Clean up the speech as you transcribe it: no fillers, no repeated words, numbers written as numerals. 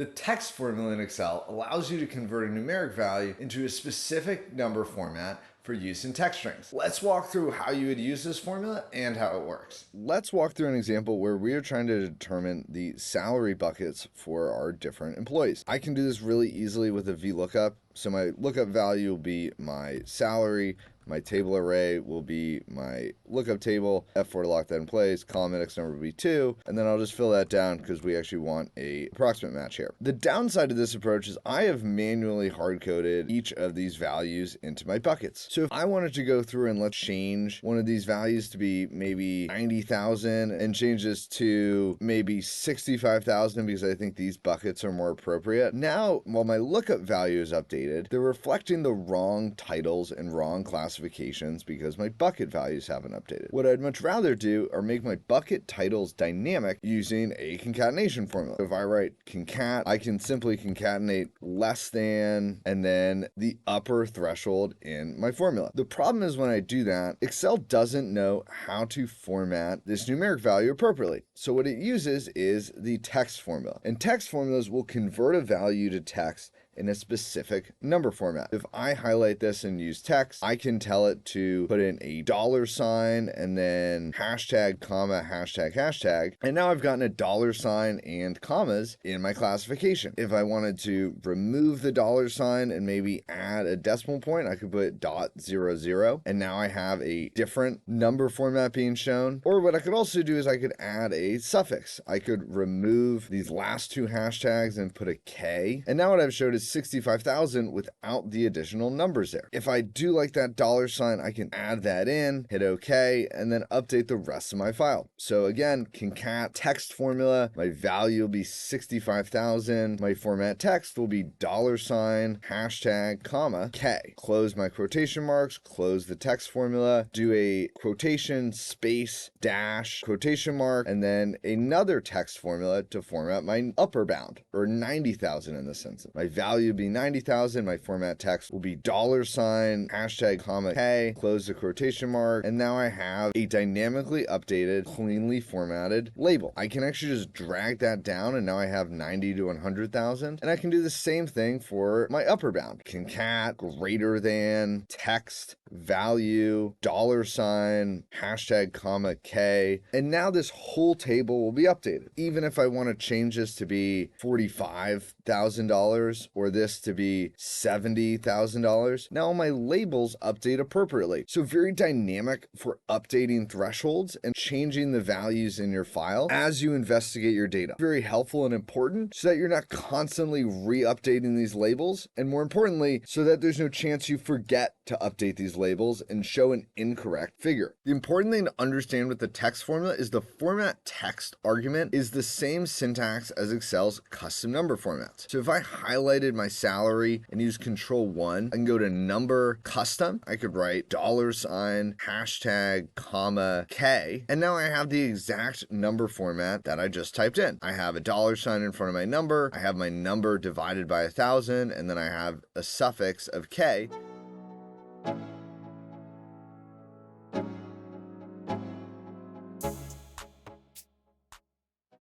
The text formula in Excel allows you to convert a numeric value into a specific number format for use in text strings. Let's walk through how you would use this formula and how it works. Let's walk through an example where we are trying to determine the salary buckets for our different employees. I can do this really easily with a VLOOKUP. So my lookup value will be my salary. My table array will be my lookup table, F4 to lock that in place, column index number will be 2, and then I'll just fill that down because we actually want a approximate match here. The downside of this approach is I have manually hard-coded each of these values into my buckets. So if I wanted to go through and let's change one of these values to be maybe 90,000 and change this to maybe 65,000 because I think these buckets are more appropriate. Now, while my lookup value is updated, they're reflecting the wrong titles and wrong classifications because my bucket values haven't updated. What I'd much rather do are make my bucket titles dynamic using a concatenation formula. If I write concat, I can simply concatenate less than and then the upper threshold in my formula. The problem is when I do that, Excel doesn't know how to format this numeric value appropriately. So what it uses is the text formula. And text formulas will convert a value to text in a specific number format. If I highlight this and use text, I can tell it to put in a $sign and then hashtag, comma, hashtag, hashtag. And now I've gotten a $sign and commas in my classification. If I wanted to remove the $sign and maybe add a decimal point, I could put .00. And now I have a different number format being shown. Or what I could also do is I could add a suffix. I could remove these last two hashtags and put a K. And now what I've showed is 65,000 without the additional numbers there. If I do like that $sign, I can add that in, hit OK, and then update the rest of my file. So again, concat text formula, my value will be 65,000. My format text will be $sign, hashtag, comma, K. Close my quotation marks, close the text formula, do a quotation, space, dash, quotation mark, and then another text formula to format my upper bound, or 90,000 in this instance. My value will be 90,000. My format text will be $sign, hashtag, comma, K, close the quotation mark, and now I have a dynamically updated, cleanly formatted label. I can actually just drag that down, and now I have 90 to 100,000. And I can do the same thing for my upper bound. Concat, greater than, text, value, $sign, hashtag, comma, K. And now this whole table will be updated. Even if I want to change this to be $45,000 or this to be $70,000, now my labels update appropriately. So very dynamic for updating thresholds and changing the values in your file as you investigate your data. Very helpful and important so that you're not constantly re-updating these labels, and more importantly, so that there's no chance you forget to update these labels and show an incorrect figure. The important thing to understand with the text formula is the format text argument is the same syntax as Excel's custom number formats. So if I highlighted my salary and use Control-1, I can go to number custom. I could write $sign, hashtag, comma, K, and now I have the exact number format that I just typed in. I have a $sign in front of my number. I have my number divided by 1,000, and then I have a suffix of K.